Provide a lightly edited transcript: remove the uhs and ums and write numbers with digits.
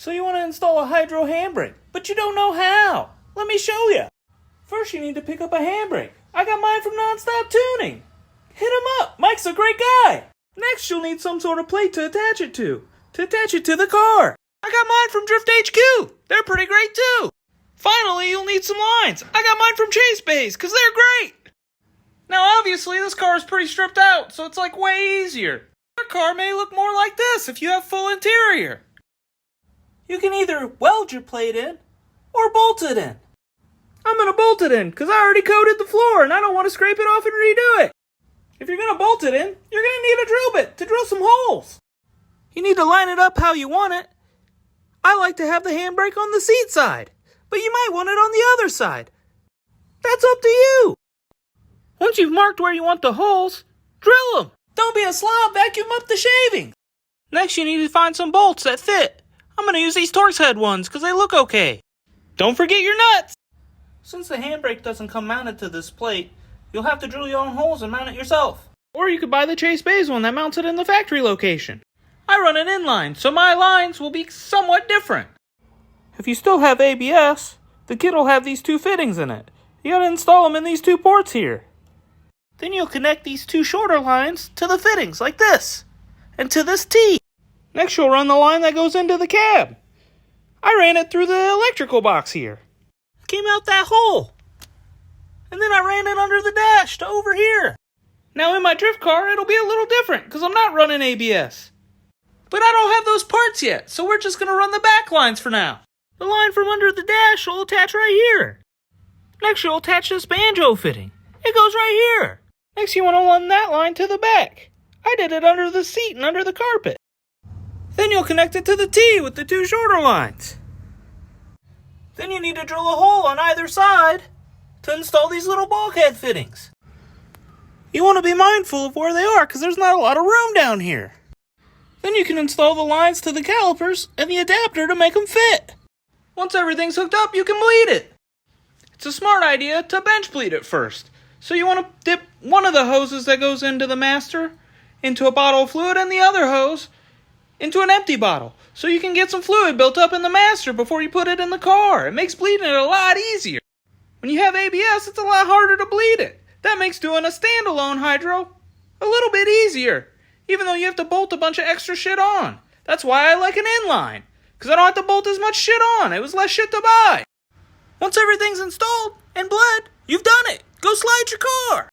So you want to install a hydro handbrake, but you don't know how. Let me show you. First you need to pick up a handbrake. I got mine from Nonstop Tuning. Hit him up. Mike's a great guy. Next you'll need some sort of plate to attach it to the car. I got mine from Drift HQ. They're pretty great too. Finally, you'll need some lines. I got mine from Chase Bays, because they're great. Now obviously this car is pretty stripped out, so it's like way easier. Your car may look more like this if you have full interior. You can either weld your plate in or bolt it in. I'm going to bolt it in because I already coated the floor and I don't want to scrape it off and redo it. If you're going to bolt it in, you're going to need a drill bit to drill some holes. You need to line it up how you want it. I like to have the handbrake on the seat side, but you might want it on the other side. That's up to you. Once you've marked where you want the holes, drill them. Don't be a slob, vacuum up the shavings. Next you need to find some bolts that fit. I'm going to use these Torx head ones because they look okay. Don't forget your nuts. Since the handbrake doesn't come mounted to this plate, you'll have to drill your own holes and mount it yourself. Or you could buy the Chase Bays one that mounts it in the factory location. I run an inline, so my lines will be somewhat different. If you still have ABS, the kit will have these two fittings in it. You gotta install them in these two ports here. Then you'll connect these two shorter lines to the fittings like this, and to this T. Next you'll run the line that goes into the cab. I ran it through the electrical box here. It came out that hole. And then I ran it under the dash to over here. Now in my drift car it'll be a little different because I'm not running ABS. But I don't have those parts yet, so we're just going to run the back lines for now. The line from under the dash will attach right here. Next you'll attach this banjo fitting. It goes right here. Next you want to run that line to the back. I did it under the seat and under the carpet. Then you'll connect it to the T with the two shorter lines. Then you need to drill a hole on either side to install these little bulkhead fittings. You want to be mindful of where they are because there's not a lot of room down here. Then you can install the lines to the calipers and the adapter to make them fit. Once everything's hooked up, you can bleed it. It's a smart idea to bench bleed it first. So you want to dip one of the hoses that goes into the master into a bottle of fluid and the other hose into an empty bottle. So you can get some fluid built up in the master before you put it in the car. It makes bleeding it a lot easier. When you have ABS, it's a lot harder to bleed it. That makes doing a standalone hydro a little bit easier, even though you have to bolt a bunch of extra shit on. That's why I like an inline, because I don't have to bolt as much shit on. It was less shit to buy. Once everything's installed and bled, you've done it. Go slide your car.